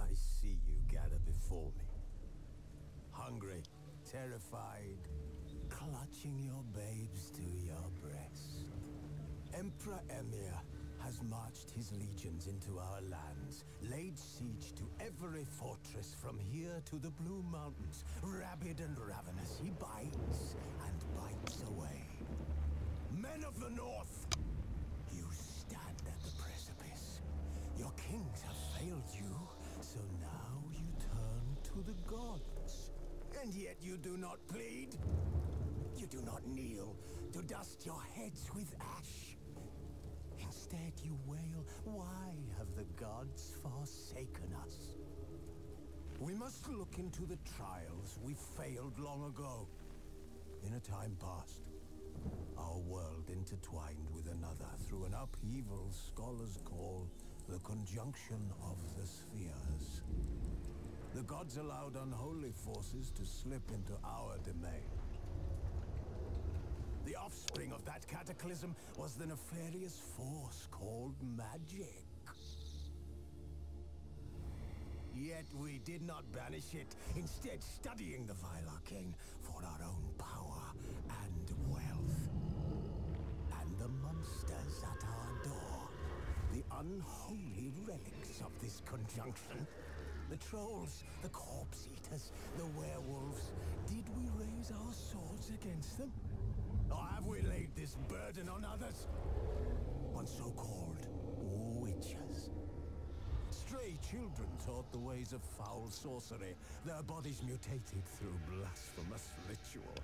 I see you gather before me. Hungry, terrified, clutching your babes to your breast. Emperor Emir has marched his legions into our lands, laid siege to every fortress from here to the Blue Mountains. Rabid and ravenous, he bites and bites away. Men of the North, you stand at the precipice. Your kings have failed you, so now you turn to the gods. And yet you do not plead. You do not kneel to dust your heads with ash. Instead you wail, why have the gods forsaken us? We must look into the trials we failed long ago. In a time past, our world intertwined with another through an upheaval scholars call the conjunction of the spheres. The gods allowed unholy forces to slip into our domain. The offspring of that cataclysm was the nefarious force called magic. Yet we did not banish it, instead studying the vile arcane for our own power and wealth. And the monsters at our door, the unholy relics of this conjunction. The trolls, the corpse eaters, the werewolves. Did we raise our swords against them? Or have we laid this burden on others? On so-called witches. Stray children taught the ways of foul sorcery, their bodies mutated through blasphemous ritual.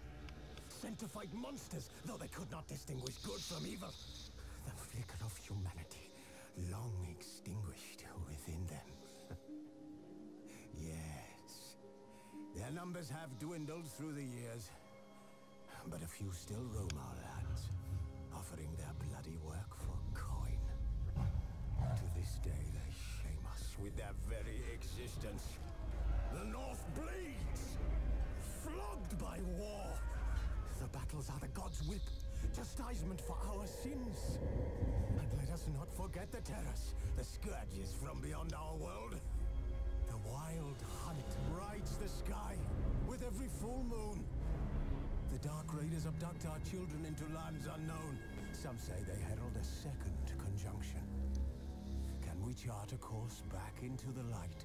Sent to fight monsters, though they could not distinguish good from evil. The flicker of humanity, long extinguished within them. Yes, their numbers have dwindled through the years, but a few still roam our lands, offering their bloody work for coin. To this day, they shame us with their very existence. The North bleeds, flogged by war. The battles are the gods' whip, chastisement for our sins. And let us not forget the terrors, the scourges from beyond our world. The wild hunt rides the sky with every full moon. The Dark Raiders abduct our children into lands unknown. Some say they herald a second conjunction. Can we chart a course back into the light?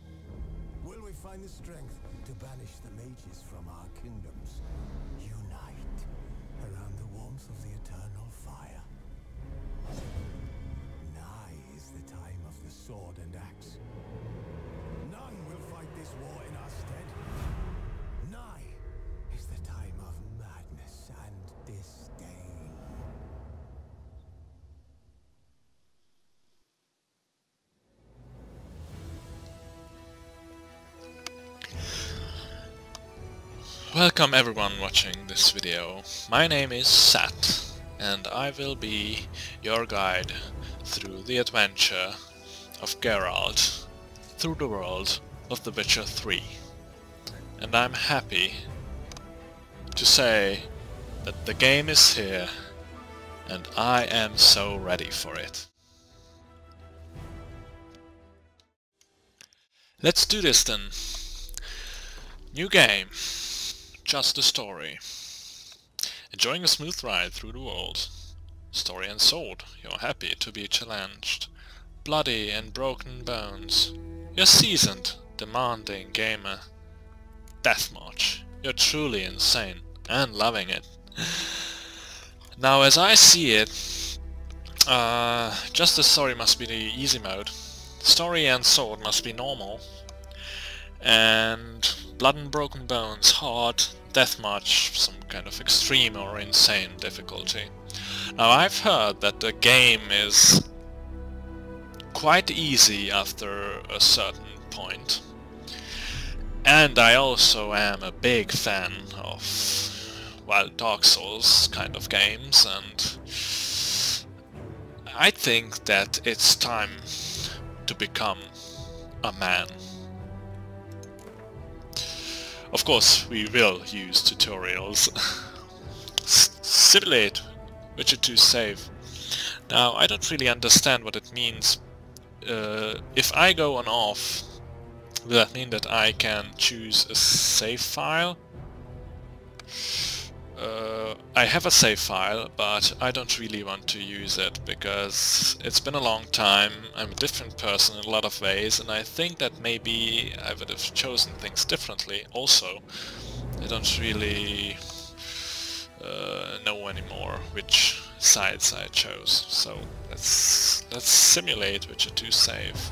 Will we find the strength to banish the mages from our kingdoms? Unite around the warmth of the eternal fire. Nigh is the time of the sword and axe. None will fight this war in our stead. Nigh is the time of madness and disdain. Welcome everyone watching this video. My name is Sat, and I will be your guide through the adventure of Geralt through the world of The Witcher 3. And I'm happy to say that the game is here, and I am so ready for it. Let's do this then. New game, just a story. Enjoying a smooth ride through the world. Story and sword, you're happy to be challenged. Bloody and broken bones. You're seasoned, demanding gamer. Deathmarch, you're truly insane and loving it. Now as I see it, just the story must be the easy mode. Story and sword must be normal. and Blood and Broken Bones, hard, deathmatch, some kind of extreme or insane difficulty. Now I've heard that the game is quite easy after a certain point, and I also am a big fan of, well, Dark Souls kind of games, and I think that it's time to become a man. Of course, we will use tutorials. Simulate Witcher 2 save. Now, I don't really understand what it means. If I go on off, will that mean that I can choose a save file? I have a save file, but I don't really want to use it because it's been a long time, I'm a different person in a lot of ways, and I think that maybe I would have chosen things differently. Also, I don't really know anymore which sides I chose, so let's simulate Witcher 2 save.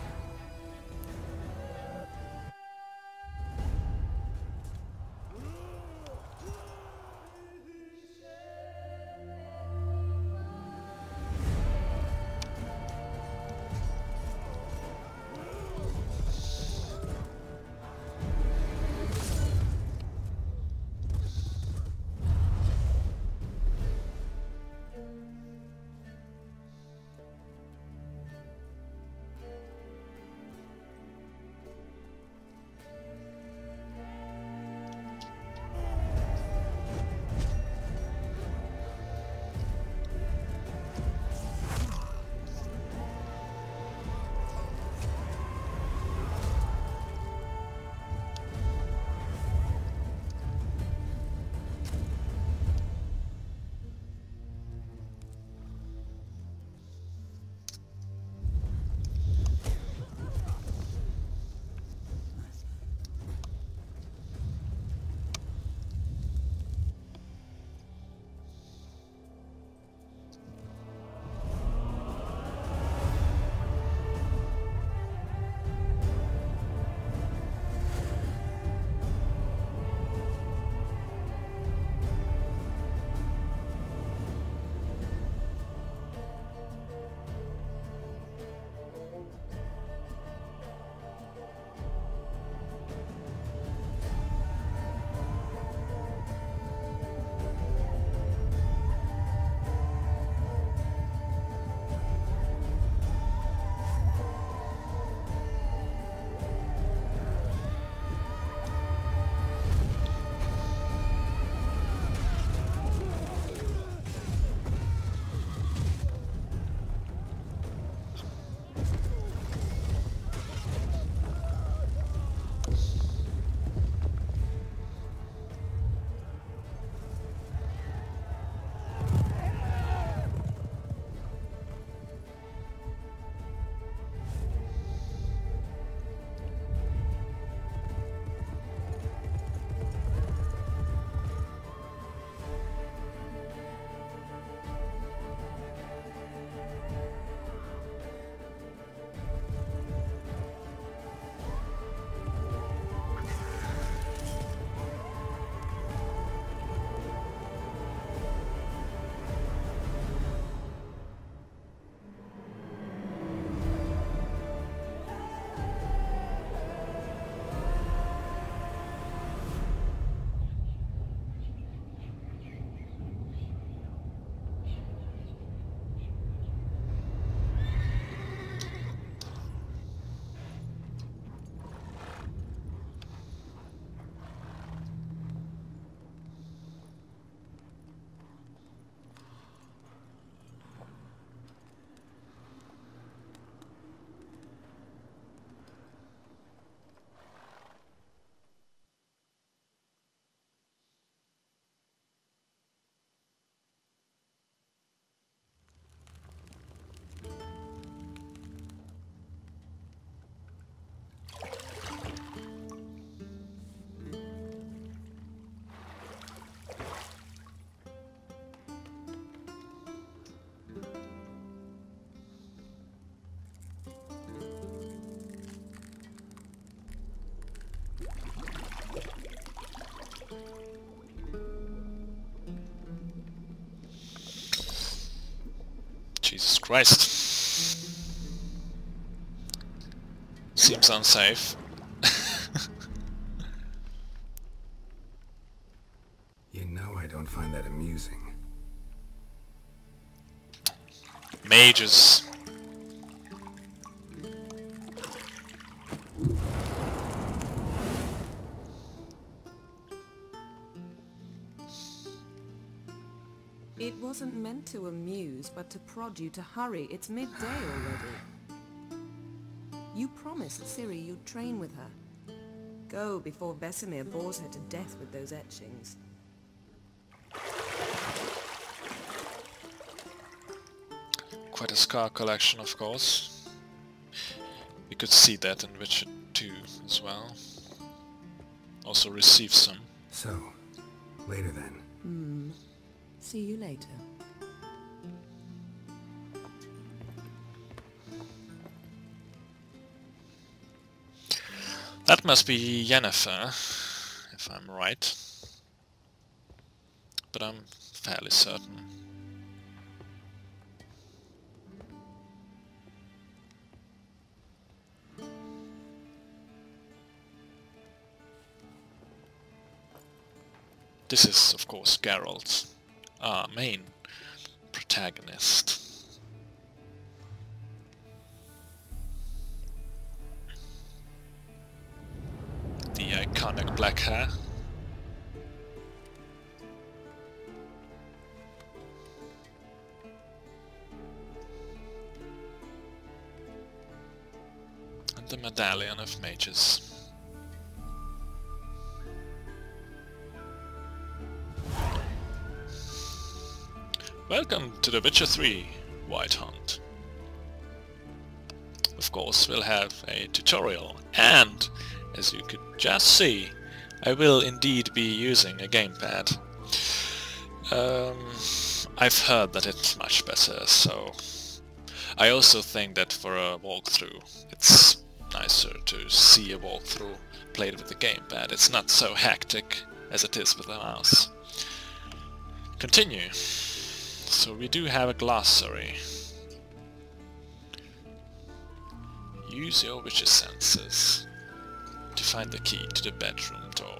Jesus Christ. Seems unsafe. You know I don't find that amusing. Mages. It wasn't meant to amuse, but to prod you to hurry. It's midday already. You promised Ciri you'd train with her. Go before Vesemir bores her to death with those etchings. Quite a scar collection, of course. We could see that in Witcher 2 as well. Also receive some. So, later then. See you later. That must be Yennefer, if I'm right. But I'm fairly certain. This is, of course, Geralt, our main protagonist. The iconic black hair. And the medallion of mages. Welcome to the Witcher 3 White Hunt. Of course, we'll have a tutorial, and as you could just see, I will indeed be using a gamepad. I've heard that it's much better, so I also think that for a walkthrough it's nicer to see a walkthrough played with the gamepad. It's not so hectic as it is with a mouse. Continue. So we do have a glossary. Use your witch's senses to find the key to the bedroom door.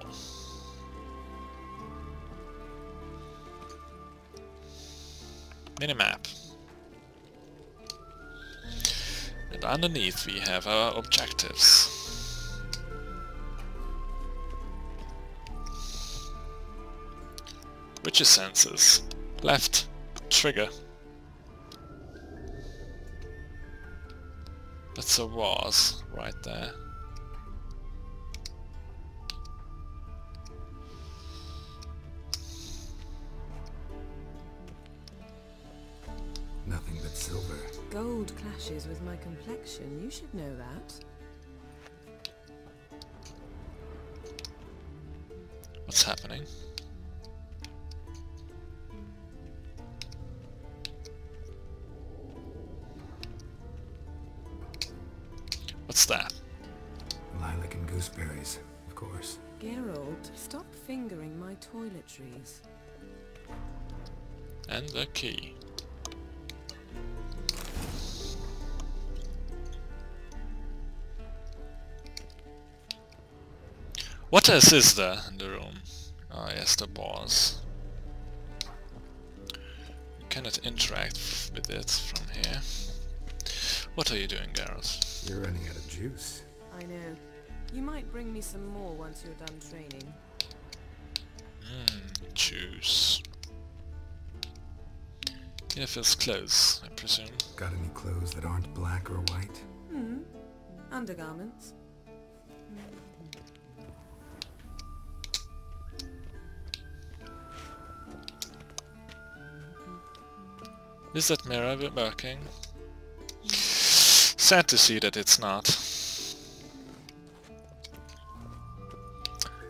Minimap. And underneath we have our objectives. Witch's senses. Left. Trigger. That's a vase right there. Nothing but silver. Gold clashes with my complexion. You should know that. What's happening? What's that? Lilac and gooseberries, of course. Geralt, stop fingering my toiletries. And the key. What else is there in the room? Ah, yes, the boss. You cannot interact with it from here. What are you doing, Geralt? You're running out of juice. I know. You might bring me some more once you're done training. Juice. Yennefer's clothes, I presume. Got any clothes that aren't black or white? Undergarments. Is that mirror working? Sad to see that it's not.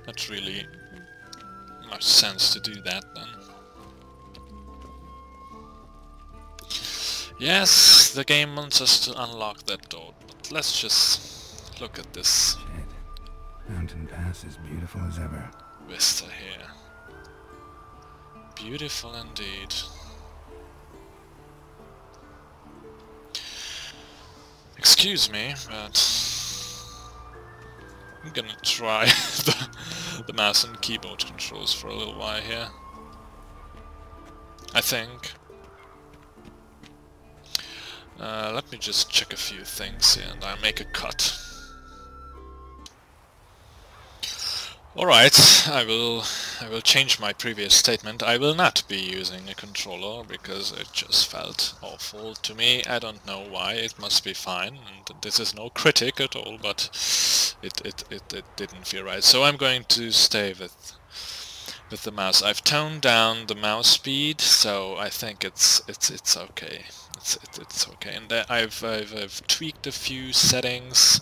Not really much sense to do that then. Yes, the game wants us to unlock that door, but let's just look at this Shit. Mountain Pass is beautiful as ever. vista here. Beautiful indeed. excuse me, but I'm gonna try the mouse and keyboard controls for a little while here. I think. Let me just check a few things here and I'll make a cut. Alright, I will change my previous statement. I will not be using a controller because it just felt awful to me. I don't know why, it must be fine, and this is no critic at all, but it didn't feel right. So I'm going to stay with the mouse. I've toned down the mouse speed, so I think it's okay. It's okay. And I've tweaked a few settings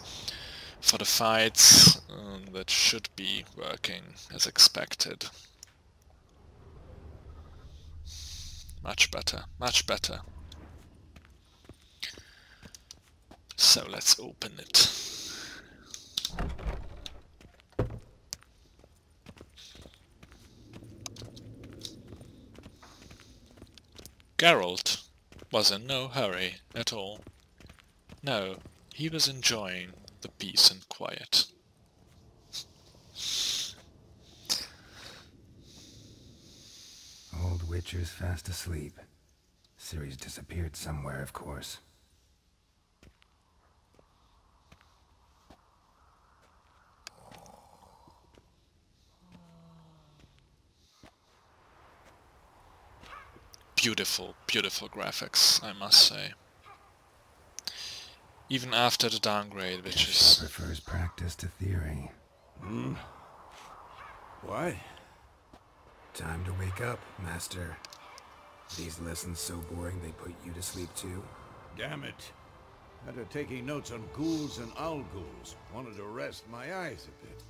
for the fights that should be working as expected. Much better, much better. So let's open it. Geralt was in no hurry at all. No, he was enjoying the peace and quiet. Old Witcher's fast asleep. Ciri's disappeared somewhere, of course. Beautiful, beautiful graphics, I must say. Even after the downgrade, which is... prefers practice to theory. What? Time to wake up, Master. These lessons so boring they put you to sleep too? Damn it. After taking notes on ghouls and owl ghouls, wanted to rest my eyes a bit.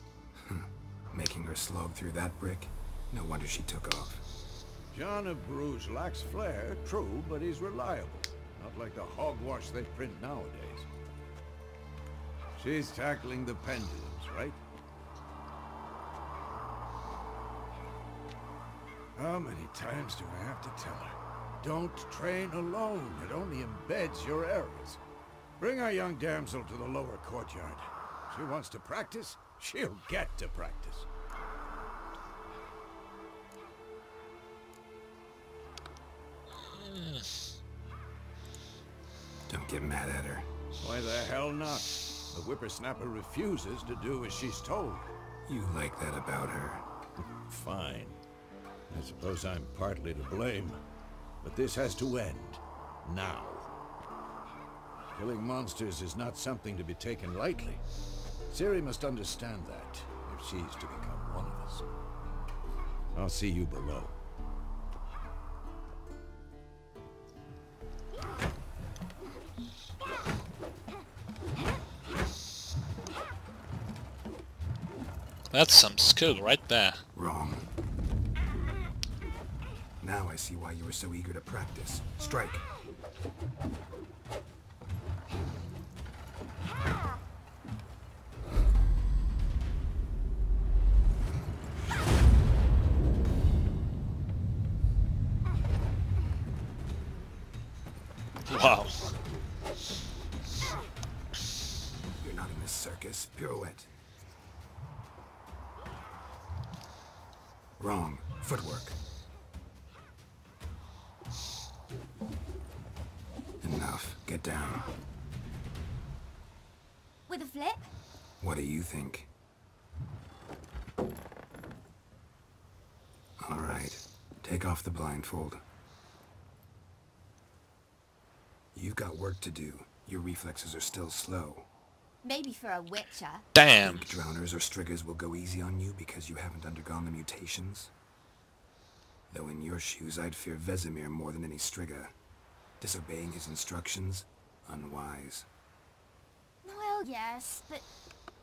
Making her slog through that brick? No wonder she took off. John of Bruges lacks flair, true, but he's reliable. Not like the hogwash they print nowadays. She's tackling the pendulums, right? How many times do I have to tell her? Don't train alone. It only embeds your errors. Bring our young damsel to the lower courtyard. She wants to practice, she'll get to practice. Don't get mad at her. Why the hell not? The whippersnapper refuses to do as she's told. You like that about her. Fine. I suppose I'm partly to blame. But this has to end. Now. Killing monsters is not something to be taken lightly. Ciri must understand that, if she's to become one of us. I'll see you below. That's some skill right there. Wrong. Now I see why you were so eager to practice. Strike. Wow. You're not in this circus. Pirouette. Wrong. Footwork. Enough. Get down. With a flip? What do you think? All right. Take off the blindfold. You've got work to do. Your reflexes are still slow. Maybe for a witcher. Damn. Think drowners or striggers will go easy on you because you haven't undergone the mutations? Though in your shoes, I'd fear Vesemir more than any strigger. Disobeying his instructions? Unwise. Well, yes, but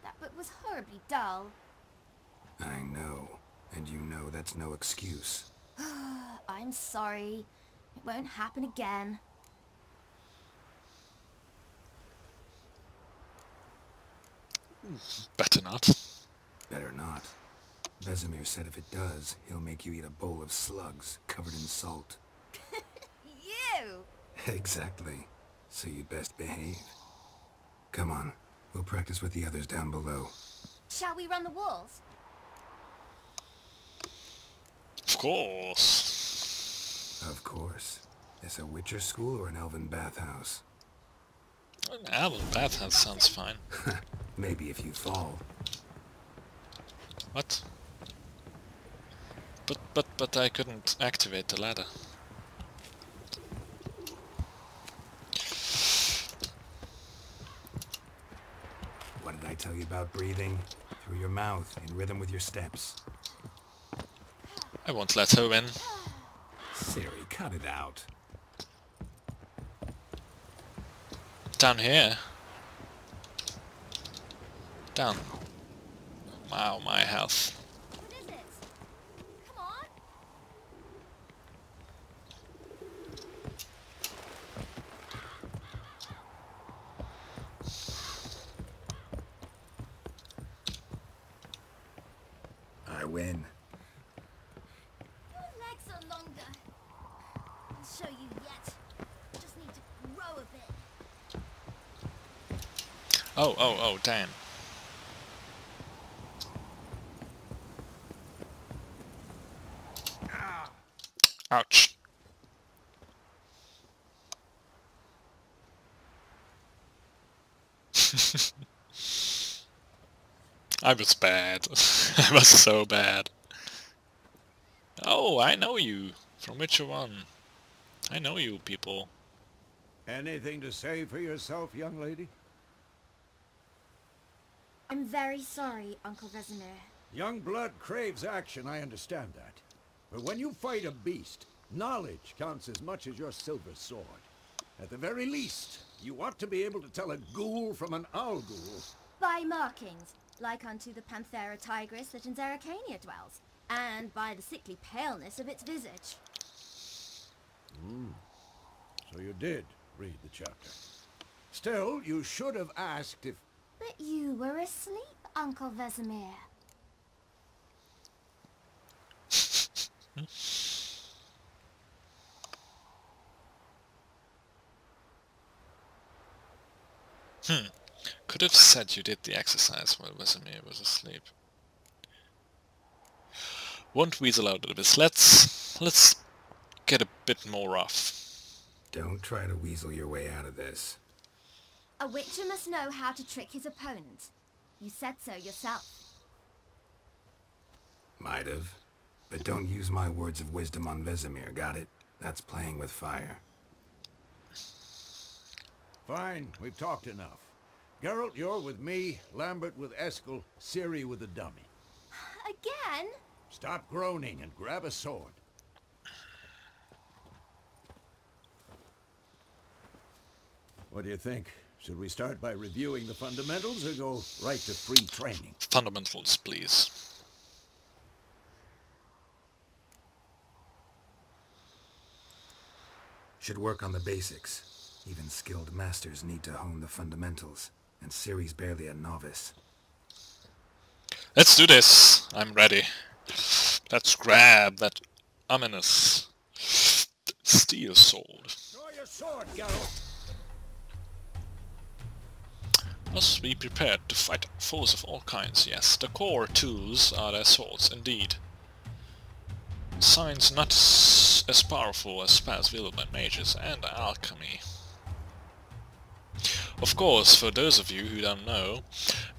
that book was horribly dull. I know. And you know that's no excuse. I'm sorry. It won't happen again. Better not. Better not. Vesemir said if it does, he'll make you eat a bowl of slugs covered in salt. You! Exactly. So you'd best behave. Come on, we'll practice with the others down below. Shall we run the walls? Of course. Of course. Is a Witcher school or an elven bathhouse? An elven bathhouse sounds fine. Maybe if you fall. What? But I couldn't activate the ladder. What did I tell you about breathing? Through your mouth, in rhythm with your steps. I won't let her win. Ciri, cut it out. Down here. Down. Wow, my health. What is it? Come on! I win. Your legs are longer. I'll show you yet. Just need to grow a bit. Oh, damn. Ouch. I was bad. I was so bad. Oh, I know you. From Witcher 1. I know you people. Anything to say for yourself, young lady? I'm very sorry, Uncle Vesemir. Young blood craves action, I understand that. But when you fight a beast, knowledge counts as much as your silver sword. At the very least, you ought to be able to tell a ghoul from an owl ghoul. By markings, like unto the Panthera tigris that in Zeracania dwells, and by the sickly paleness of its visage. So you did read the chapter. Still, you should have asked if... But you were asleep, Uncle Vesemir. Could have said you did the exercise while Vesemir was asleep. Won't weasel out of this. Let's get a bit more rough. Don't try to weasel your way out of this. A witcher must know how to trick his opponent. You said so yourself. Might have. But don't use my words of wisdom on Vesemir, got it? That's playing with fire. Fine, we've talked enough. Geralt, you're with me, Lambert with Eskel, Ciri with the dummy. Again? Stop groaning and grab a sword. What do you think? Should we start by reviewing the fundamentals or go right to free training? Fundamentals, please. Should work on the basics. Even skilled masters need to hone the fundamentals, and Ciri's barely a novice. Let's do this. I'm ready. Let's grab that ominous steel sword. Draw your sword, Geralt! Must be prepared to fight foes of all kinds, yes. The core tools are their swords, indeed. Signs not as powerful as spells wielded by mages and alchemy. Of course, for those of you who don't know,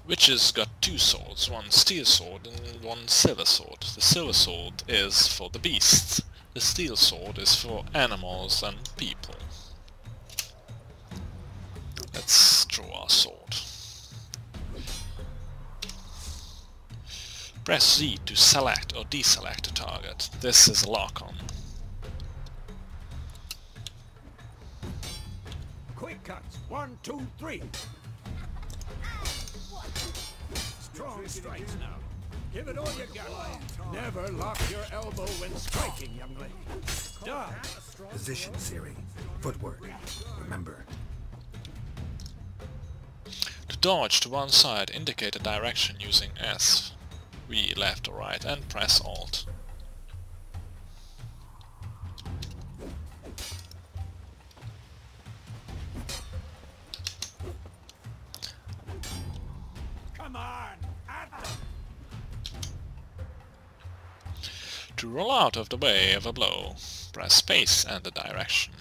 witches got two swords, one steel sword and one silver sword. The silver sword is for the beasts, the steel sword is for animals and people. Let's draw our sword. Press Z to select or deselect a target. This is a lock-on. Quick cuts! 1, 2, 3! Strong strikes now. Give it all you got. Never lock your elbow when striking, young lady. Down. Position, Ciri. Footwork. Remember. To dodge to one side, indicate a direction using S. V left or right and press Alt. Come on! At them! To roll out of the way of a blow, press space and the direction.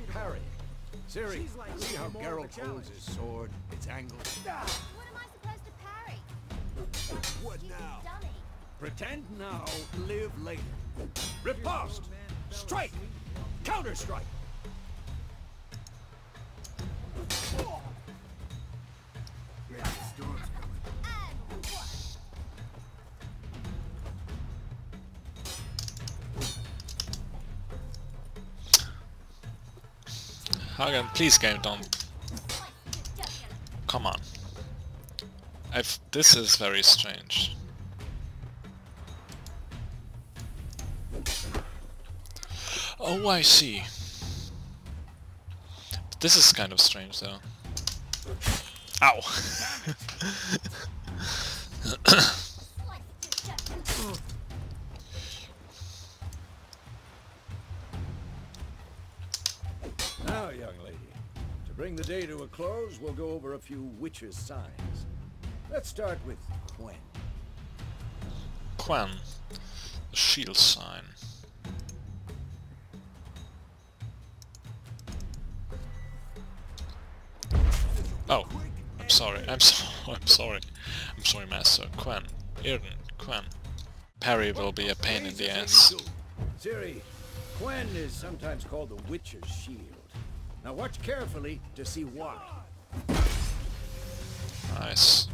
Parry. Ciri, see how Geralt holds his sword? It's angled. What am I supposed to parry? What now? Dummy. Pretend now, live later. Riposte! Strike! Counter-strike! Yeah, the storm's coming. And what? Hagen, please game, don't. Come on. This is very strange. Oh, I see. This is kind of strange, though. Ow! Now, young lady, to bring the day to a close, we'll go over a few witches' signs. Let's start with Quen. Quen. The shield sign. Oh, I'm sorry. I'm sorry. I'm sorry, Master. Quen. Irden. Quen. Parry will be a pain in the ass. Ciri, Quen is sometimes called the Witch's Shield. Now watch carefully to see why. Nice.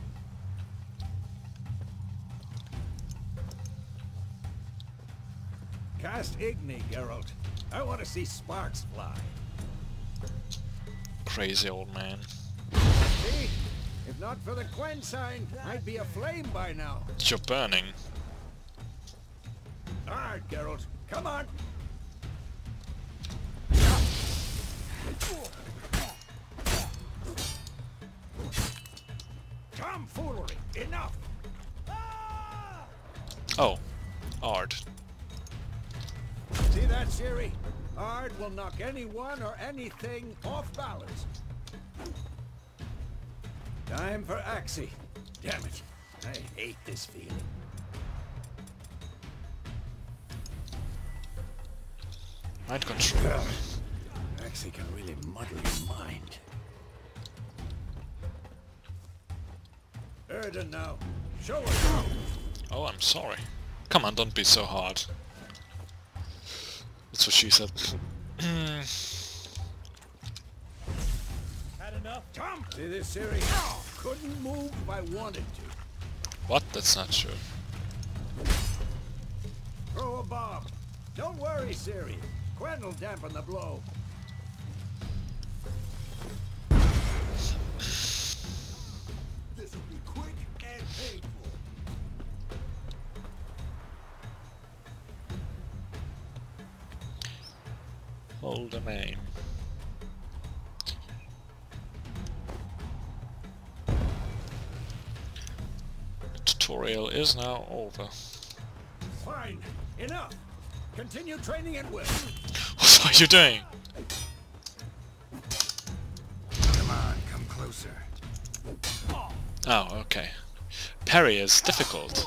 Cast Igni, Geralt. I want to see sparks fly. Crazy old man. See? If not for the Quen sign, I'd be aflame by now. You're burning. Alright, Geralt. Come on. Tomfoolery! Enough! Oh, Ard. See that, Ciri? Ard will knock anyone or anything off balance. Time for Axie. Damn it. I hate this feeling. Mind control. Axie can really muddle your mind. Erden now. Show us. Oh, I'm sorry. Come on, don't be so hard. That's what she said. Had enough? Tom! See this, Ciri? Couldn't move if I wanted to. What? That's not true. Throw a bomb. Don't worry, Ciri. Quen will dampen the blow. This will be quick and painful. Hold the name. The tutorial is now over. Fine. Enough. Continue training at will. What are you doing? Come on, come closer. Oh, okay. Parry is difficult.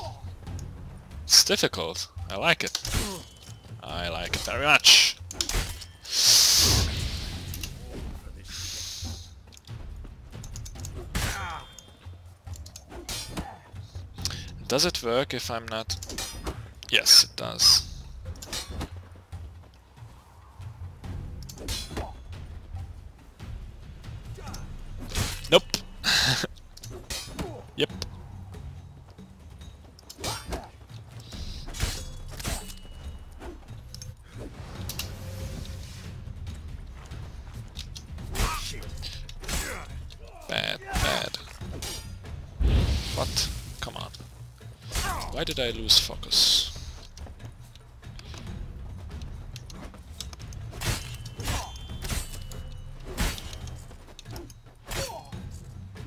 It's difficult. I like it. I like it very much. Does it work if I'm not... Yes, it does. Nope. Yep. Bad, bad. What? Come on. Why did I lose focus?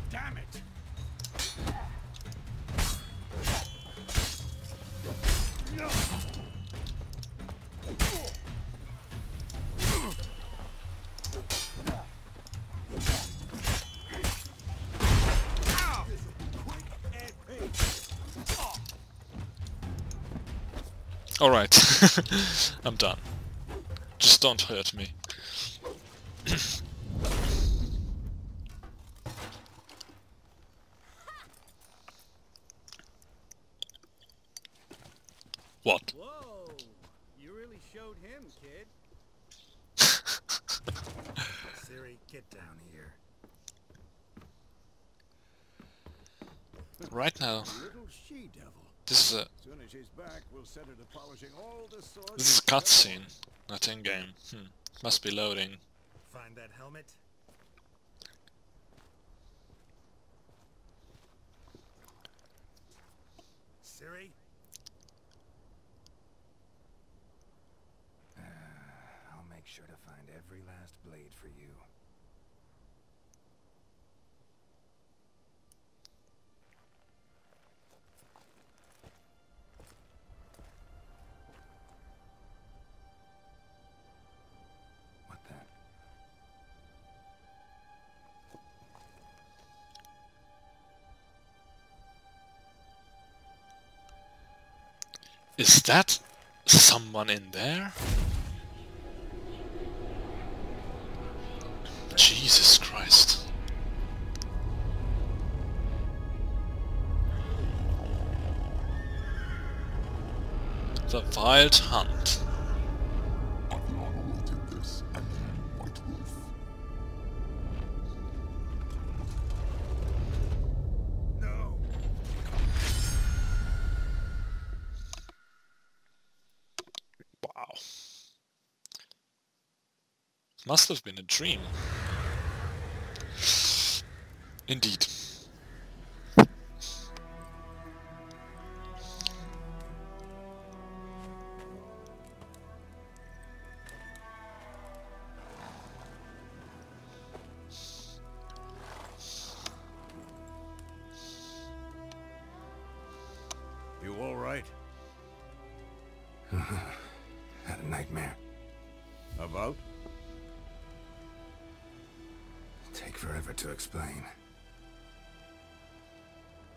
Damn it. Alright. I'm done. Just don't hurt me. What? Whoa! You really showed him, kid. Ciri, get down here. Right now, Little she-devil. this is a Soon as she's back, we'll set her to polishing all the swords. this is a cutscene, not in game. Must be loading. Find that helmet? Ciri? I'll make sure to find every last blade for you. What the? Is that someone in there? Jesus Christ. The Wild Hunt. No! Wow. Must have been a dream. Indeed. You all right? Had a nightmare. About? Take forever to explain.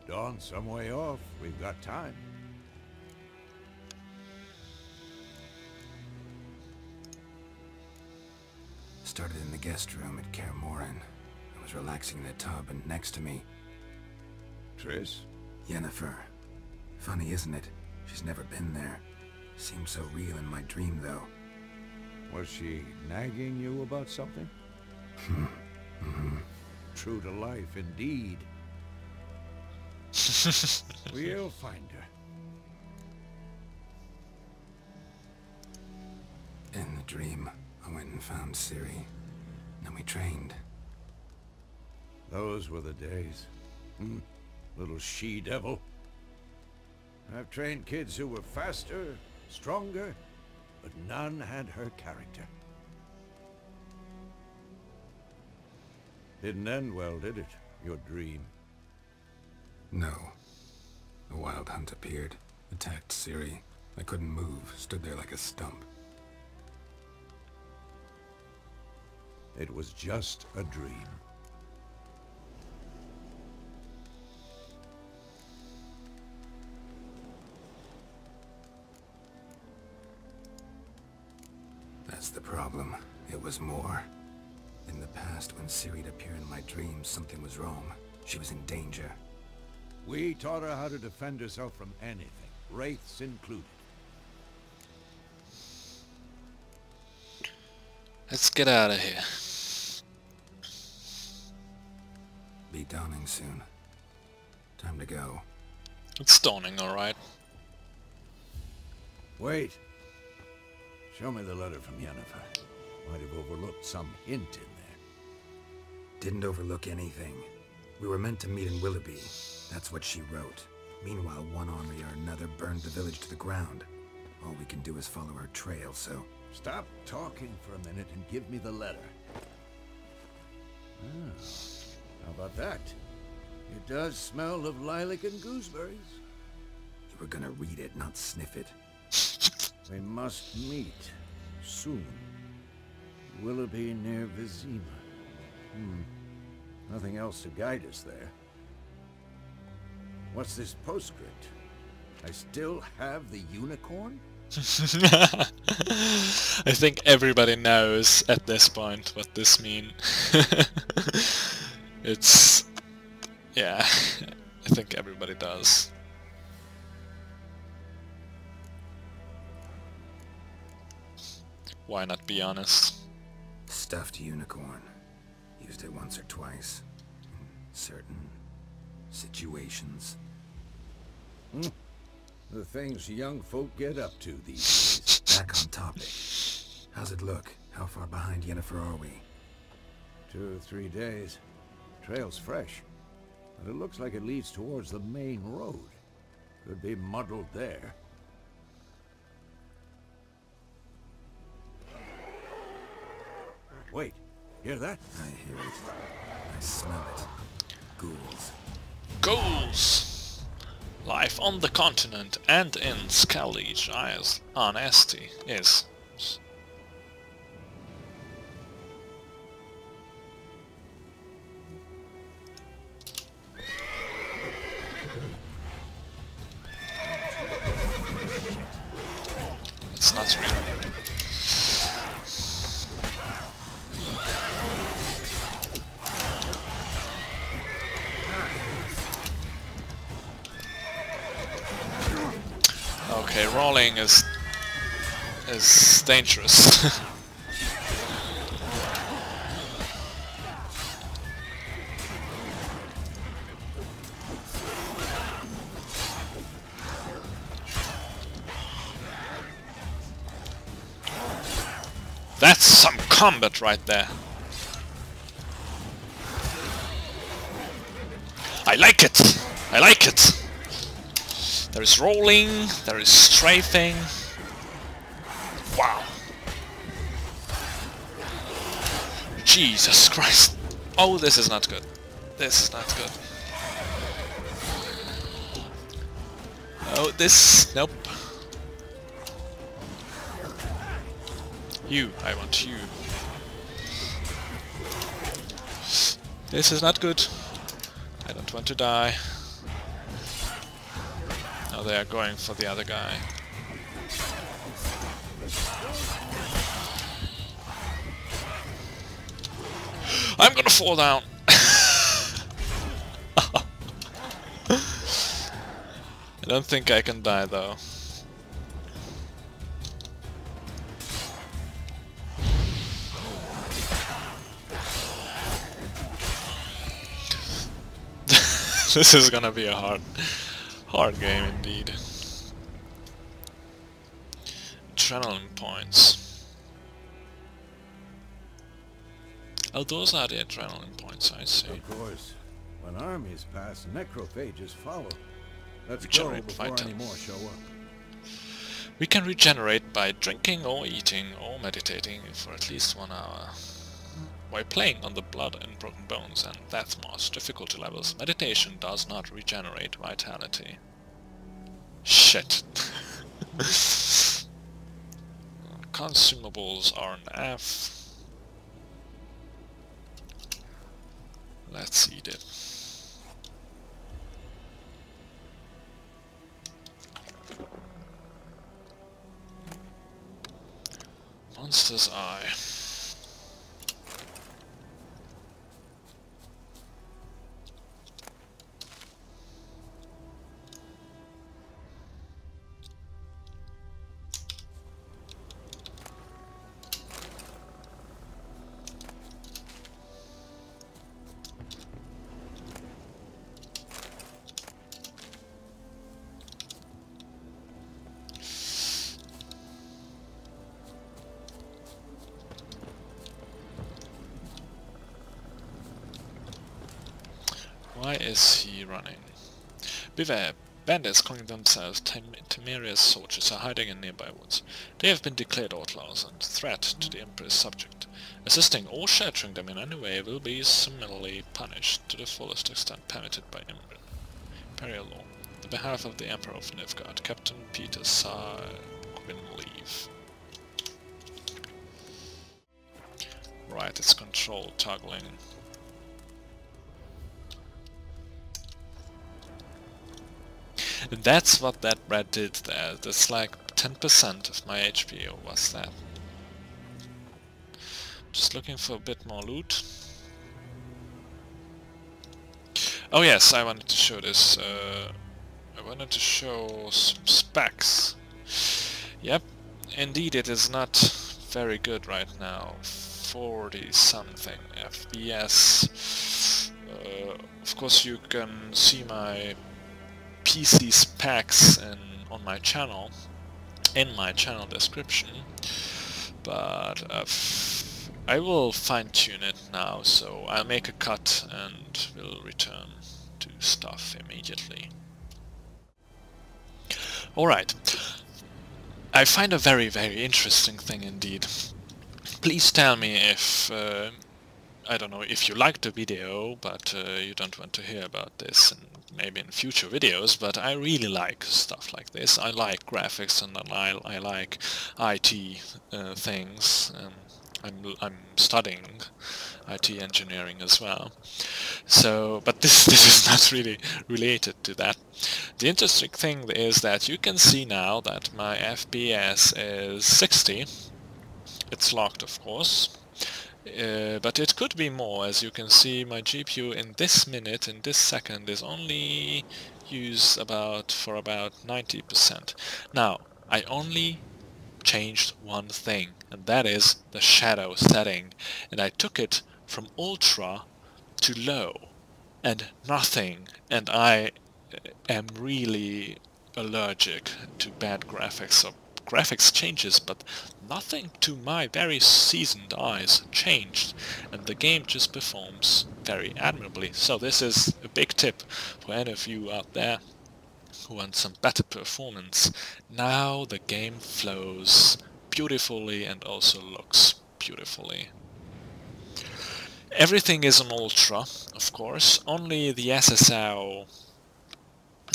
Dawn's some way off. We've got time. Started in the guest room at Kaer Morhen. I was relaxing in the tub, and next to me, Triss? Yennefer. Funny, isn't it? She's never been there. Seemed so real in my dream, though. Was she nagging you about something? True to life, indeed. We'll find her. In the dream, I went and found Ciri. Then we trained. Those were the days. Little she-devil. I've trained kids who were faster, stronger, but none had her character. Didn't end well, did it? Your dream? No. The Wild Hunt appeared, attacked Ciri. I couldn't move, stood there like a stump. It was just a dream. That's the problem. It was more. In the past, when Ciri'd appear in my dreams, something was wrong. She was in danger. We taught her how to defend herself from anything, wraiths included. Let's get out of here. Be dawning soon. Time to go. It's dawning, alright. Wait. Show me the letter from Yennefer. Might have overlooked some hint in there. Didn't overlook anything. We were meant to meet in Willoughby. That's what she wrote. Meanwhile, one army or another burned the village to the ground. All we can do is follow her trail, so... Stop talking for a minute and give me the letter. How about that? It does smell of lilac and gooseberries. You were gonna read it, not sniff it. We must meet soon. Willoughby near Vizima. Nothing else to guide us there. What's this postscript? I still have the unicorn? I think everybody knows at this point what this means. It's... yeah, I think everybody does. Why not be honest? Stuffed unicorn. Used it once or twice. In certain situations. The things young folk get up to these days. Back on topic. How's it look? How far behind Yennefer are we? 2 or 3 days. Trail's fresh. But it looks like it leads towards the main road. Could be muddled there. Wait, hear that? I hear it. I smell it. Ghouls. Ghouls! Life on the continent and in Skellige honesty is... It's not real. Okay, rolling is dangerous. That's some combat right there. I like it! I like it! There is rolling, there is strafing. Wow. Jesus Christ. Oh, this is not good. This is not good. Oh, this... nope. You, I want you. This is not good. I don't want to die. Now they are going for the other guy. I'm gonna fall down. I don't think I can die though. This is gonna be a hard game indeed. Adrenaline points. Oh, those are the adrenaline points, I see. Of course. When armies pass, necrophages follow. Let's go Regenerate before vital. any more show up. We can regenerate by drinking or eating or meditating for at least 1 hour. While playing on the blood and broken bones and Deathmoss difficulty levels, meditation does not regenerate vitality. Shit. Consumables are an F. Let's eat it. Monster's Eye. Why is he running? Beware, bandits calling themselves temerarious soldiers are hiding in nearby woods. They have been declared outlaws and threat to the Emperor's subject. Assisting or sheltering them in any way will be similarly punished to the fullest extent permitted by Imperial law. On behalf of the Emperor of Nilfgaard, Captain Peter Quinleave. Right, it's control toggling. And that's what that red did there. That's like 10% of my HP, or what's that? Just looking for a bit more loot. Oh yes, I wanted to show this. I wanted to show some specs. Yep, indeed it is not very good right now. 40 something FPS. Of course you can see my PC specs on my channel, in my channel description, but I will fine-tune it now, so I'll make a cut and will return to stuff immediately. Alright, I find a very, very interesting thing indeed. Please tell me if, I don't know, if you liked the video, but you don't want to hear about this, and maybe in future videos, but I really like stuff like this. I like graphics and I like IT things. I'm studying IT engineering as well. So, but this is not really related to that. The interesting thing is that you can see now that my FPS is 60. It's locked, of course. But it could be more. As you can see, my GPU in this minute, in this second, is only used for about 90%. Now, I only changed one thing, and that is the shadow setting, and I took it from ultra to low, and nothing, and I am really allergic to bad graphics. So graphics changes, but nothing to my very seasoned eyes changed, and the game just performs very admirably. So this is a big tip for any of you out there who want some better performance. Now the game flows beautifully and also looks beautifully. Everything is on ultra, of course. Only the SSAO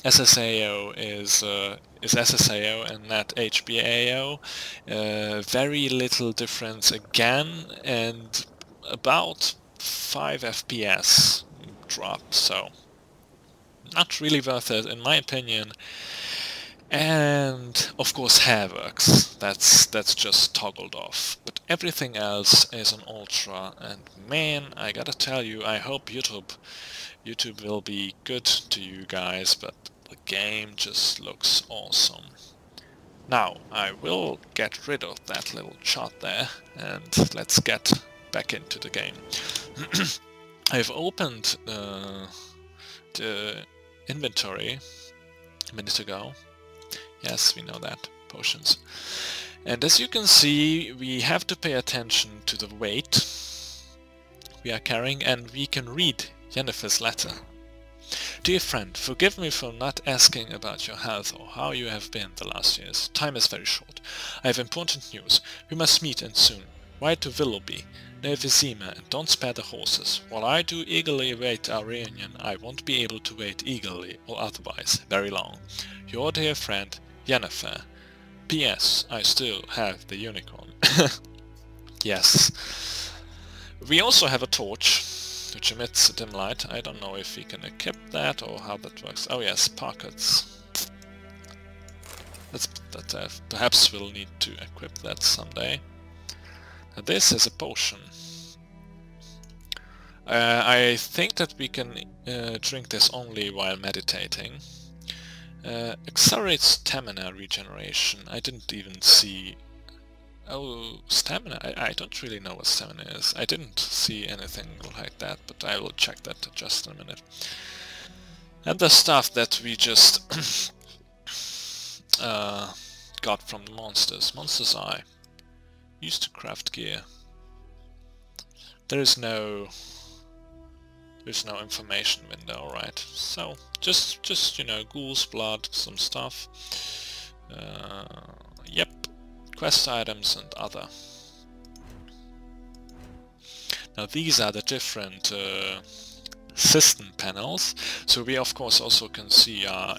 is SSAO and not HBAO. Very little difference again, and about 5 FPS drop, so not really worth it in my opinion. And of course hair works, that's just toggled off, but everything else is on ultra, and man, I gotta tell you, I hope YouTube will be good to you guys, but the game just looks awesome. Now I will get rid of that little chart there, and let's get back into the game. I've opened the inventory a minute ago. Yes, we know that. Potions. And as you can see, we have to pay attention to the weight we are carrying, and we can read Yennefer's letter. Dear friend, forgive me for not asking about your health or how you have been the last years. Time is very short. I have important news. We must meet, and soon. Ride to Willoughby, near Vizima, and don't spare the horses. While I do eagerly await our reunion, I won't be able to wait eagerly or otherwise very long. Your dear friend, Yennefer. P.S. I still have the unicorn. Yes. We also have a torch, which emits a dim light. I don't know if we can equip that or how that works. Oh yes, pockets. Let's put that there. Perhaps we'll need to equip that someday. Now this is a potion. I think that we can drink this only while meditating. Accelerates stamina regeneration. I didn't even see... Oh, stamina? I don't really know what stamina is. I didn't see anything like that, but I will check that in just a minute. And the stuff that we just got from the monsters. Monster's Eye. Used to craft gear. There's no information window, right? So just you know, ghouls, blood, some stuff. Yep, quest items and other. Now these are the different system panels. So we of course also can see our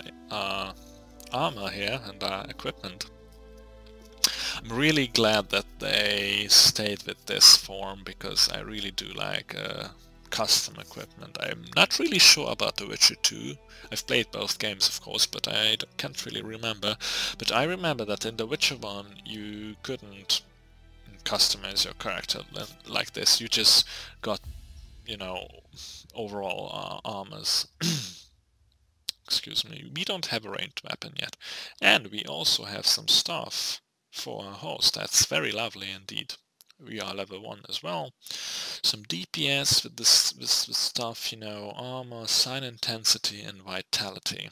armor here and our equipment. I'm really glad that they stayed with this form, because I really do like custom equipment. I'm not really sure about The Witcher 2. I've played both games, of course, but I can't really remember. But I remember that in The Witcher 1 you couldn't customize your character like this. You just got, you know, overall armors. Excuse me. We don't have a ranged weapon yet. And we also have some stuff for our horse. That's very lovely indeed. We are level 1 as well. Some DPS with this stuff, you know, armor, sign intensity and vitality,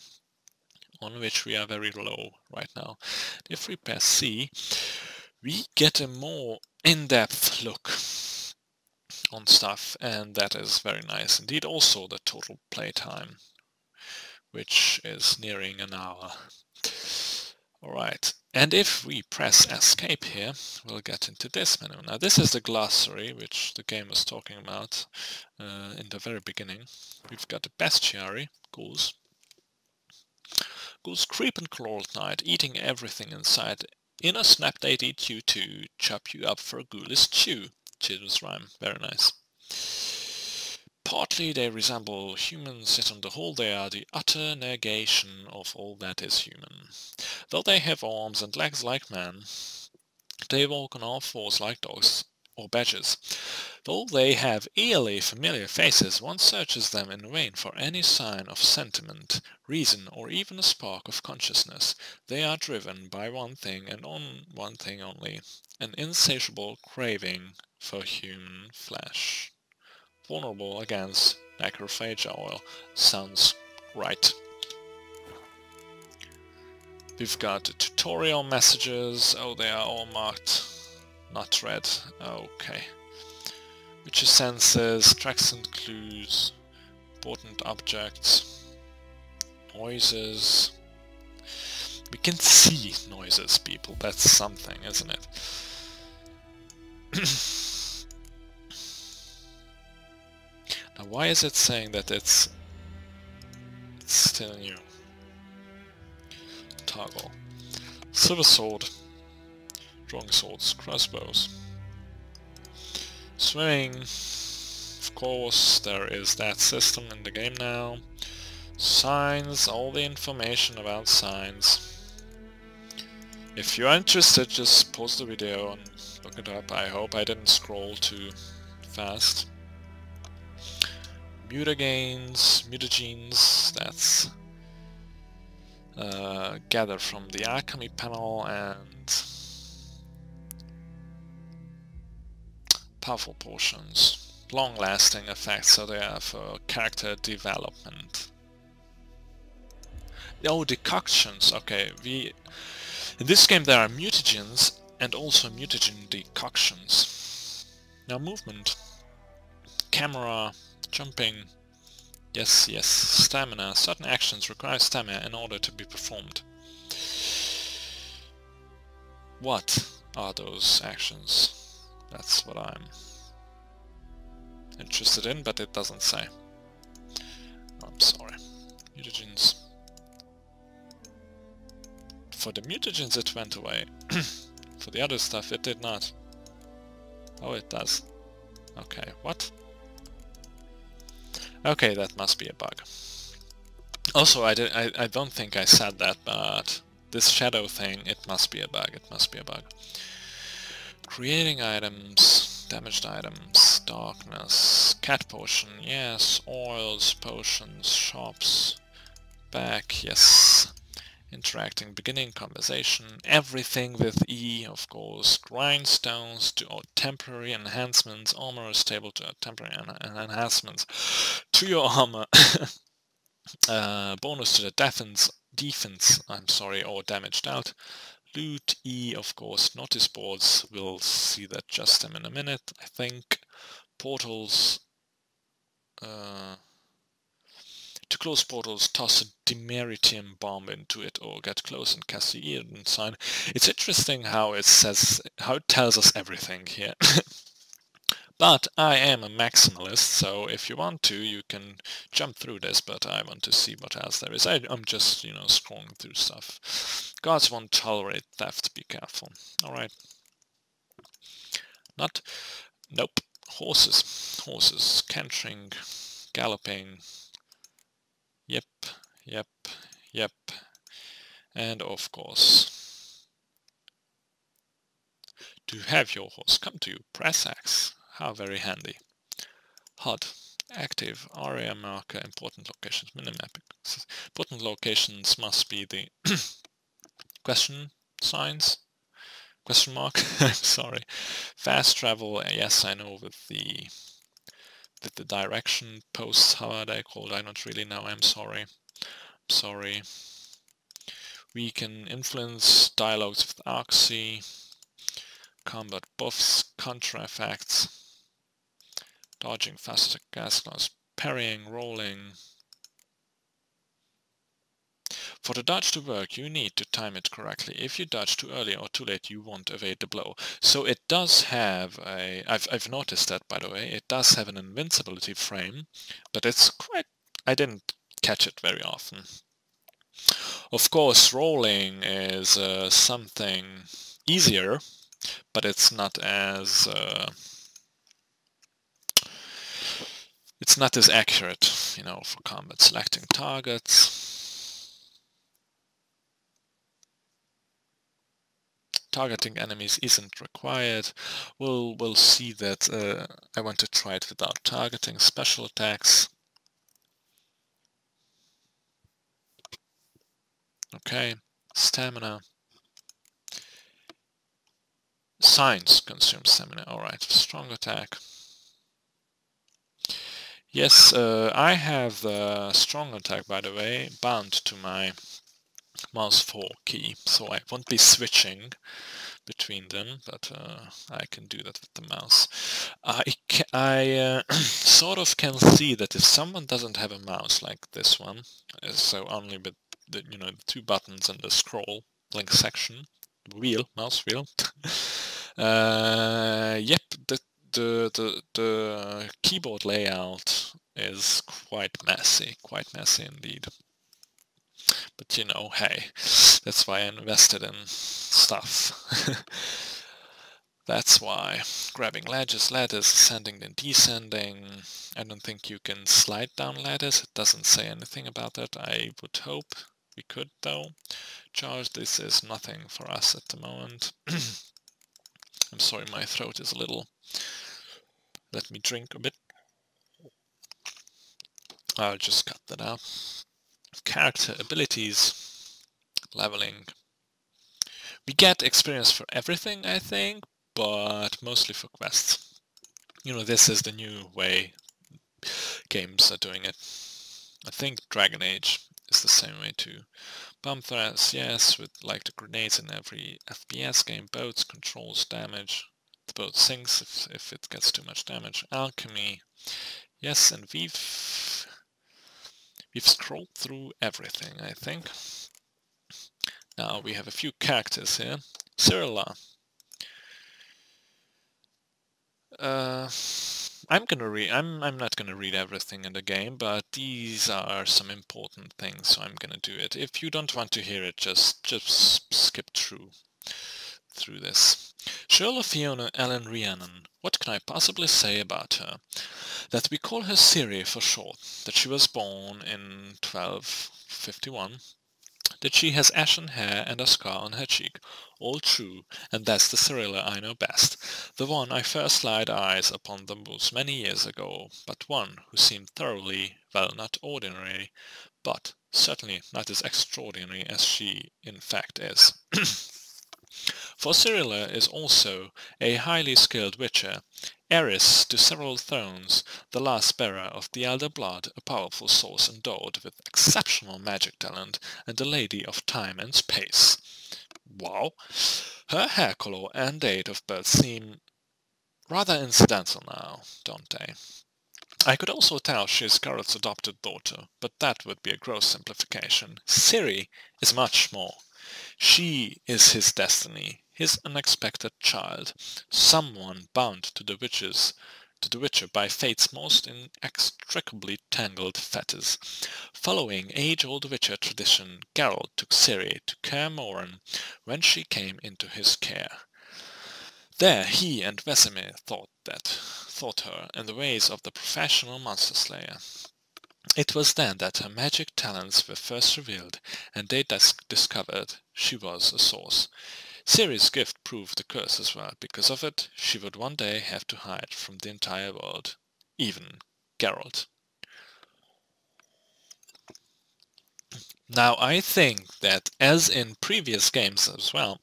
on which we are very low right now. If we press C, we get a more in-depth look on stuff, and that is very nice indeed. Also the total playtime, which is nearing an hour. Alright, and if we press escape here, we'll get into this menu. Now this is the glossary, which the game was talking about in the very beginning. We've got the bestiary, ghouls. Ghouls creep and crawl at night, eating everything in sight. In a snap they eat you to chop you up for a ghoulish chew. Children's rhyme, very nice. Partly they resemble humans, yet on the whole they are the utter negation of all that is human. Though they have arms and legs like men, they walk on all fours like dogs or badgers. Though they have eerily familiar faces, one searches them in vain for any sign of sentiment, reason, or even a spark of consciousness. They are driven by one thing and on one thing only, an insatiable craving for human flesh. Vulnerable against necrophage oil. Sounds right. We've got tutorial messages. Oh, they are all marked not read. Okay. Witcher senses, tracks and clues, important objects, noises. We can see noises, people. That's something, isn't it? Now, why is it saying that it's still new? Toggle. Silver sword. Drawing swords. Crossbows. Swimming. Of course, there is that system in the game now. Signs. All the information about signs. If you're interested, just pause the video and look it up. I hope I didn't scroll too fast. Mutagens, that's gathered from the alchemy panel, and powerful potions, long-lasting effects, so they are for character development. Oh, decoctions, okay, in this game there are mutagens and also mutagen decoctions. Now movement, camera, jumping, yes, stamina. Certain actions require stamina in order to be performed. What are those actions? That's what I'm interested in, but it doesn't say. Oh, I'm sorry. Mutagens. For the mutagens it went away. For the other stuff it did not. Oh, it does. Okay, what? Okay, that must be a bug. Also, I don't think I said that, but this shadow thing, it must be a bug, it must be a bug. Creating items, damaged items, darkness, cat potion, yes, oils, potions, shops, back, yes. Interacting, beginning conversation, everything with E, of course, grindstones to temporary enhancements, armor is stable to temporary enhancements to your armor, bonus to the defense, or damaged out, loot E, of course, notice boards, we'll see that just in a minute, I think, portals, to close portals, toss a Demeritium bomb into it, or get close and cast the Eden sign. It's interesting how it tells us everything here. But I am a maximalist, so if you want to, you can jump through this, but I want to see what else there is. I'm just, scrolling through stuff. Gods won't tolerate theft, be careful. Alright. Nope. Horses, cantering, galloping. Yep, yep, yep. And of course, to have your horse come to you, press X. How very handy. HUD, active, area marker, important locations, minimap. Important locations must be the question signs. Question mark. I'm sorry. Fast travel. Yes, I know with the direction posts. How are they called? I don't really know. I'm sorry. Sorry. We can influence dialogues with Arxi. Combat buffs. Contra effects. Dodging, fast attack, gas class, parrying, rolling. For the dodge to work, you need to time it correctly. If you dodge too early or too late, you won't evade the blow. So it does have a... I've noticed that, by the way. It does have an invincibility frame, but it's quite... I didn't catch it very often. Of course, rolling is something easier, but it's not as... it's not as accurate, you know, for combat. Selecting targets. Targeting enemies isn't required. We'll see that I want to try it without targeting. Special attacks. Okay. Stamina. Signs consume stamina. Alright. Strong attack. Yes, I have the strong attack, by the way, bound to my mouse 4 key, so I won't be switching between them, but I can do that with the mouse. I sort of can see that if someone doesn't have a mouse like this one, so only with the, you know, the 2 buttons and the scroll link section, wheel, mouse wheel, yep, the keyboard layout is quite messy indeed. But you know, hey, that's why I invested in stuff. That's why. Grabbing ledges, ladders, ascending and descending. I don't think you can slide down ladders. It doesn't say anything about that. I would hope we could though. Charge, this is nothing for us at the moment. I'm sorry, my throat is a little... Let me drink a bit. I'll just cut that out. Character abilities, leveling. We get experience for everything, I think, but mostly for quests. You know, this is the new way games are doing it. I think Dragon Age is the same way too. Bomb threats, yes, with like the grenades in every FPS game. Boats, controls, damage. The boat sinks if it gets too much damage. Alchemy, yes, and we've scrolled through everything, I think. Now we have a few characters here. Ciri. I'm not gonna read everything in the game, but these are some important things, so I'm gonna do it. If you don't want to hear it, just skip through this. Shirley Fiona Ellen Rhiannon. What can I possibly say about her? That we call her Ciri for short, that she was born in 1251, that she has ashen hair and a scar on her cheek. All true, and that's the Ciri I know best, the one I first laid eyes upon the woods many years ago, but one who seemed thoroughly, well, not ordinary, but certainly not as extraordinary as she in fact is. For Ciri is also a highly skilled witcher, heiress to several thrones, the last bearer of the Elder Blood, a powerful source endowed with exceptional magic talent, and a lady of time and space. Wow! Her hair color and date of birth seem rather incidental now, don't they? I could also tell she is Geralt's adopted daughter, but that would be a gross simplification. Ciri is much more. She is his destiny, his unexpected child, someone bound to the Witcher by fate's most inextricably tangled fetters. Following age-old Witcher tradition, Geralt took Ciri to Kaer Morhen when she came into his care. There he and Vesemir taught her in the ways of the professional monster slayer. It was then that her magic talents were first revealed, and they discovered she was a source. Ciri's gift proved the curse as well. Because of it, she would one day have to hide from the entire world, even Geralt. Now I think that, as in previous games as well,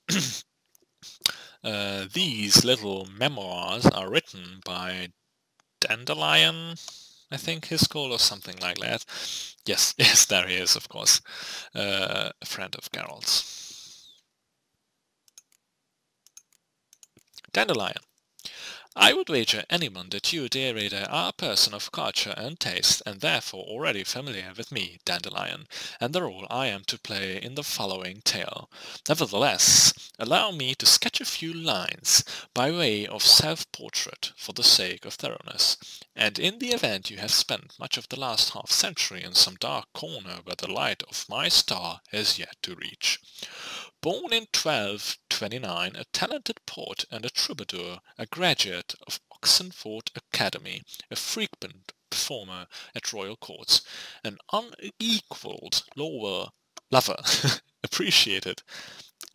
these little memoirs are written by Dandelion, I think he's called, or something like that. Yes, yes, there he is, of course. A friend of Geralt's. Dandelion. I would wager anyone that you, dear reader, are a person of culture and taste, and therefore already familiar with me, Dandelion, and the role I am to play in the following tale. Nevertheless, allow me to sketch a few lines by way of self-portrait for the sake of thoroughness, and in the event you have spent much of the last half-century in some dark corner where the light of my star has yet to reach. Born in 1229, a talented poet and a troubadour, a graduate of Oxenford Academy, a frequent performer at royal courts, an unequalled lover, appreciated,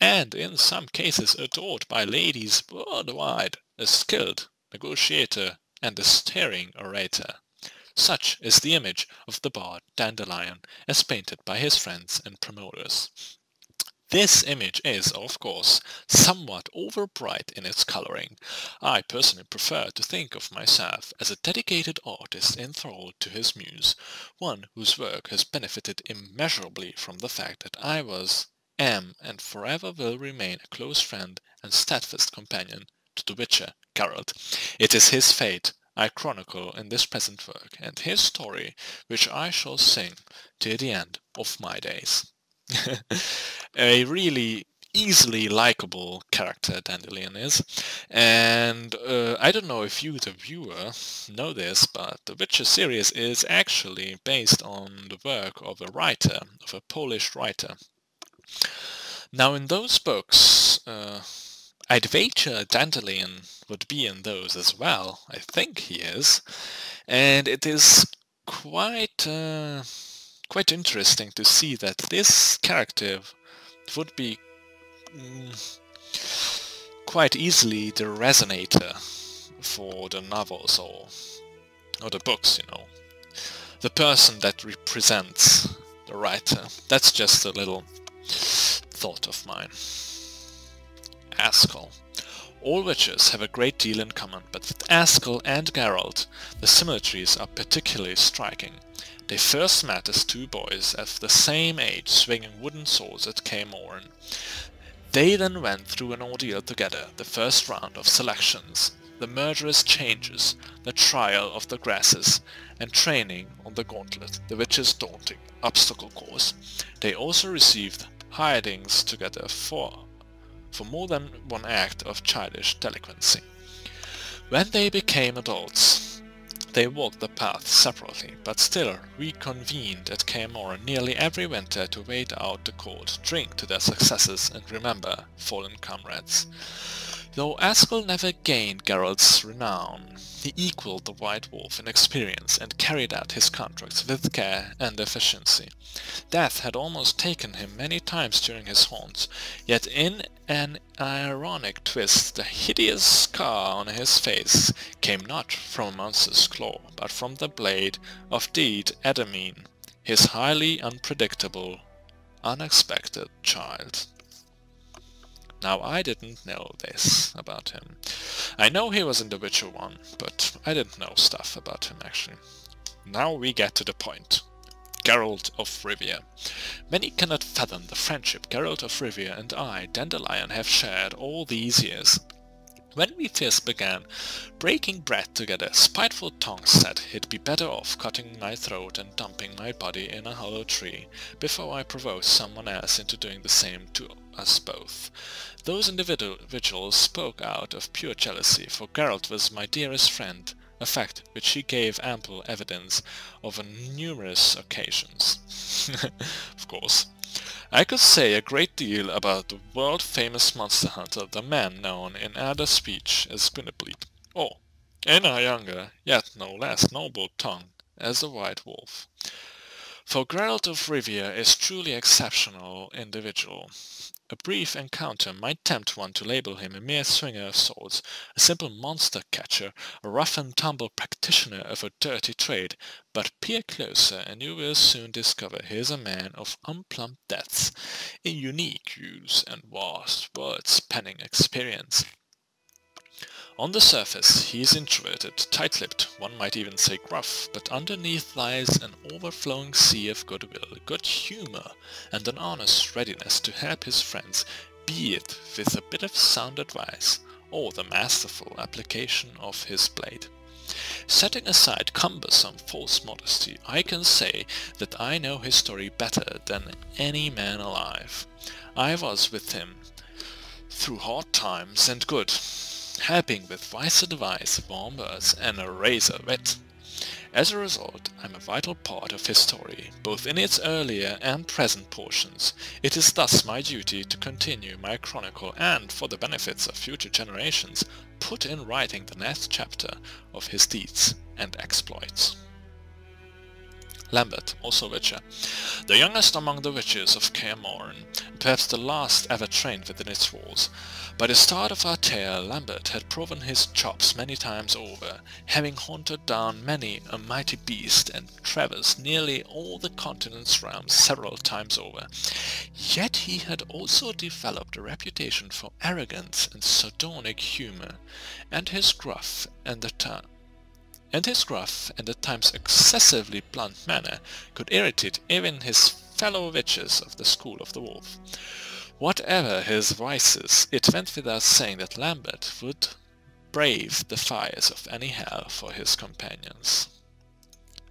and in some cases adored by ladies worldwide, a skilled negotiator and a stirring orator. Such is the image of the bard Dandelion, as painted by his friends and promoters. This image is, of course, somewhat overbright in its coloring. I personally prefer to think of myself as a dedicated artist enthralled to his muse, one whose work has benefited immeasurably from the fact that I was, am, and forever will remain a close friend and steadfast companion to the Witcher Geralt. It is his fate I chronicle in this present work, and his story which I shall sing to the end of my days. A really easily likable character Dandelion is, and I don't know if you, the viewer, know this, but the Witcher series is actually based on the work of a writer, of a Polish writer. Now in those books, I'd wager Dandelion would be in those as well. I think he is, and it is quite interesting to see that this character would be quite easily the resonator for the novels or the books, you know. The person that represents the writer. That's just a little thought of mine. Askel. All witches have a great deal in common, but with Askel and Geralt, the similarities are particularly striking. They first met as two boys of the same age swinging wooden swords at Kaer Morhen. They then went through an ordeal together, the first round of selections, the murderous changes, the trial of the grasses, and training on the gauntlet, the witch's daunting obstacle course. They also received hidings together for more than one act of childish delinquency. When they became adults, they walked the path separately, but still reconvened at Kaer Morhen nearly every winter to wait out the cold, drink to their successes, and remember fallen comrades. Though Askel never gained Geralt's renown, he equaled the White Wolf in experience and carried out his contracts with care and efficiency. Death had almost taken him many times during his haunts, yet in an ironic twist the hideous scar on his face came not from a monster's claw, but from the blade of Deed Edamine, his highly unpredictable, unexpected child. Now, I didn't know this about him. I know he was in The Witcher 1, but I didn't know stuff about him actually. Now we get to the point. Geralt of Rivia. Many cannot fathom the friendship Geralt of Rivia and I, Dandelion, have shared all these years. When we first began breaking bread together, spiteful tongues said he'd be better off cutting my throat and dumping my body in a hollow tree before I provoked someone else into doing the same to us both. Those individuals spoke out of pure jealousy, for Geralt was my dearest friend, a fact which he gave ample evidence of on numerous occasions. Of course. I could say a great deal about the world-famous monster hunter, the man known in other speech as Gwynplaine, or, in a younger, yet no less noble tongue, as the White Wolf. For Geralt of Rivia is truly exceptional individual. A brief encounter might tempt one to label him a mere swinger of swords, a simple monster catcher, a rough-and-tumble practitioner of a dirty trade, but peer closer and you will soon discover he is a man of unplumbed depths, a unique use and vast world-spanning experience. On the surface, he is introverted, tight-lipped, one might even say gruff, but underneath lies an overflowing sea of goodwill, good humor, and an honest readiness to help his friends, be it with a bit of sound advice, or the masterful application of his blade. Setting aside cumbersome false modesty, I can say that I know his story better than any man alive. I was with him through hard times and good, helping with wise advice, warm words, and a razor wit. As a result, I'm a vital part of his story, both in its earlier and present portions. It is thus my duty to continue my chronicle and, for the benefits of future generations, put in writing the next chapter of his deeds and exploits. Lambert, also Witcher. The youngest among the witches of Kaer Morhen, perhaps the last ever trained within its walls. By the start of our tale, Lambert had proven his chops many times over, having hunted down many a mighty beast and traversed nearly all the continent's realms several times over. Yet he had also developed a reputation for arrogance and sardonic humor, and his gruff and at times excessively blunt manner could irritate even his fellow witches of the School of the Wolf. Whatever his vices, it went without saying that Lambert would brave the fires of any hell for his companions.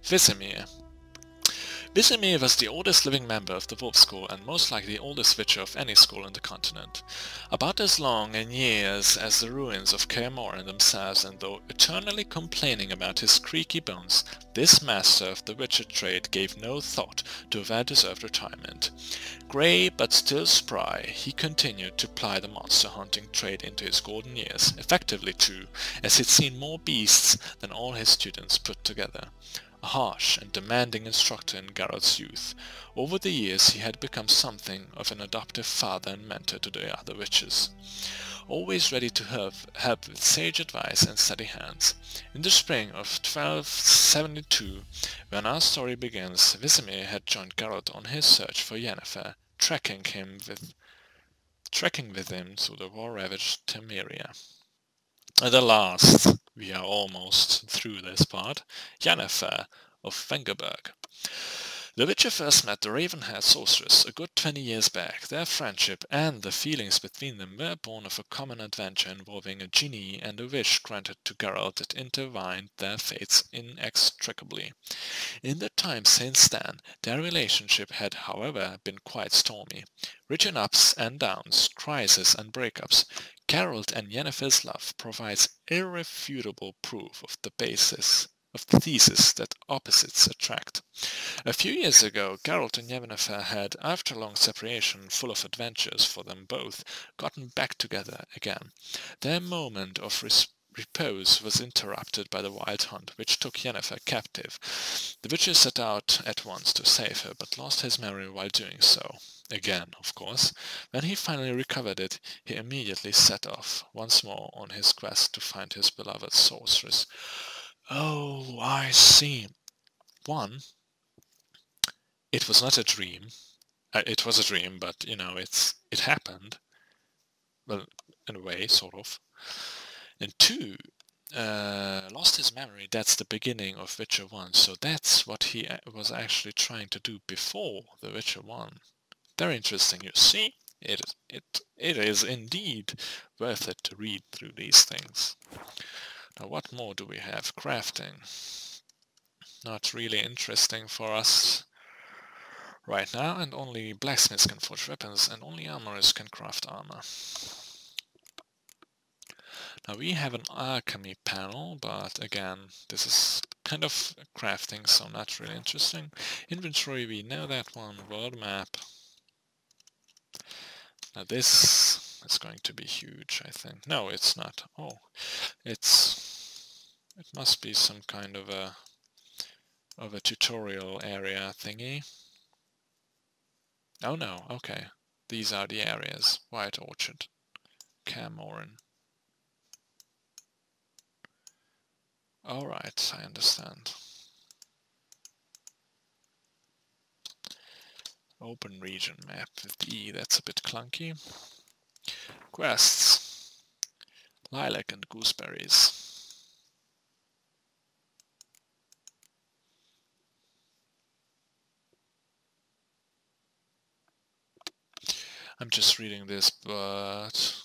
Vesemir. Vesemir was the oldest living member of the Wolf School and most likely the oldest witcher of any school in the continent. About as long in years as the ruins of Kaer Morhen themselves, and though eternally complaining about his creaky bones, this master of the witcher trade gave no thought to a well-deserved retirement. Grey but still spry, he continued to ply the monster-hunting trade into his golden years, effectively too, as he'd seen more beasts than all his students put together. A harsh and demanding instructor in Geralt's youth, over the years he had become something of an adoptive father and mentor to the other witches, always ready to help with sage advice and steady hands. In the spring of 1272, when our story begins, Vesemir had joined Geralt on his search for Yennefer, trekking with him through the war-ravaged Temeria. At the last, we are almost through this part, Yennefer of Vengerberg. The Witcher first met the raven-haired sorceress a good 20 years back. Their friendship and the feelings between them were born of a common adventure involving a genie and a wish granted to Geralt that intertwined their fates inextricably. In the time since then, their relationship had, however, been quite stormy. Rich in ups and downs, crises and breakups, Geralt and Yennefer's love provides irrefutable proof of the thesis that opposites attract. A few years ago, Geralt and Yennefer had, after a long separation full of adventures for them both, gotten back together again. Their moment of repose was interrupted by the wild hunt, which took Yennefer captive. The Witcher set out at once to save her, but lost his memory while doing so. Again, of course. When he finally recovered it, he immediately set off once more on his quest to find his beloved sorceress. Oh, I see. 1. It was not a dream. It was a dream, but, you know, it happened. Well, in a way, sort of. And 2, lost his memory. That's the beginning of Witcher 1. So that's what he was actually trying to do before the Witcher 1. Very interesting, you see. It is indeed worth it to read through these things. Now, what more do we have? Crafting. Not really interesting for us right now, and only blacksmiths can forge weapons, and only armorers can craft armor. Now we have an alchemy panel, but again, this is kind of crafting, so not really interesting. Inventory, we know that one. World map. Now this is going to be huge, I think. No, it's not. Oh, it must be some kind of a tutorial area thingy. Oh no, okay. These are the areas. White Orchard, Camoran. Alright, I understand. Open region map with E, that's a bit clunky. Quests. Lilac and gooseberries. I'm just reading this, but...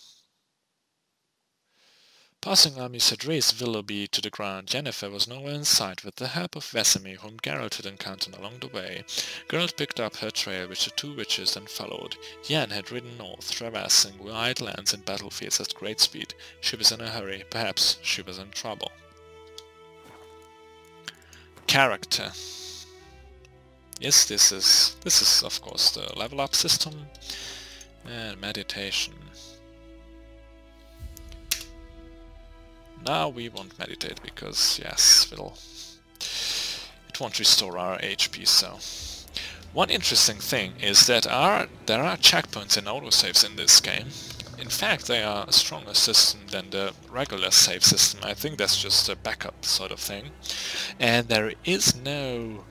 Passing armies had razed Willoughby to the ground. Yennefer was nowhere in sight. With the help of Vesemir, whom Geralt had encountered along the way, Geralt picked up her trail, which the two witches then followed. Yen had ridden north, traversing wide lands and battlefields at great speed. She was in a hurry. Perhaps she was in trouble. Character. Yes, this is of course the level up system. And meditation. Now we won't meditate because, yes, it won't restore our HP, so... One interesting thing is that there are checkpoints and autosaves in this game. In fact, they are a stronger system than the regular save system. I think that's just a backup sort of thing. And there is no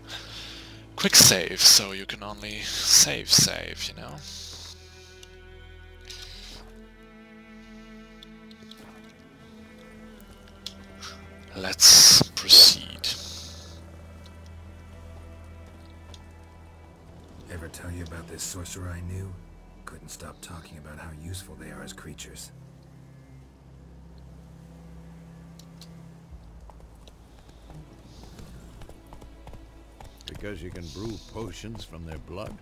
quick save, so you can only save, you know? Let's proceed. Ever tell you about this sorcerer I knew? Couldn't stop talking about how useful they are as creatures. Because you can brew potions from their blood?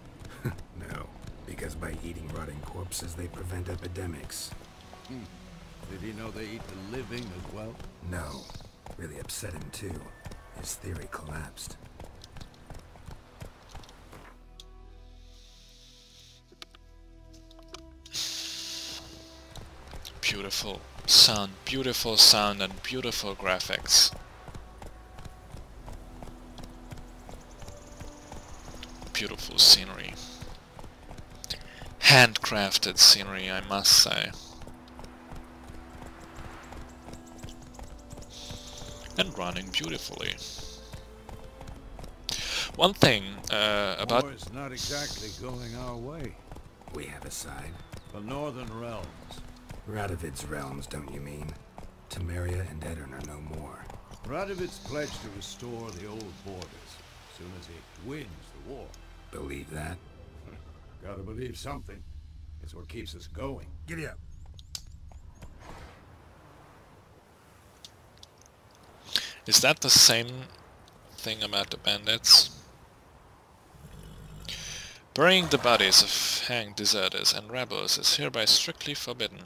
No, because by eating rotting corpses they prevent epidemics. Did he know they eat the living as well? No. Really upset him too. His theory collapsed. Beautiful sound and beautiful graphics. Beautiful scenery. Handcrafted scenery, I must say. And running beautifully. One thing about... War is not exactly going our way. We have a side. The Northern Realms. Radovid's realms, don't you mean? Temeria and Edirn are no more. Radovid's pledged to restore the old borders as soon as he wins the war. Believe that? Gotta believe something. It's what keeps us going. Giddy up. Is that the same thing about the bandits? Burying the bodies of hanged deserters and rebels is hereby strictly forbidden.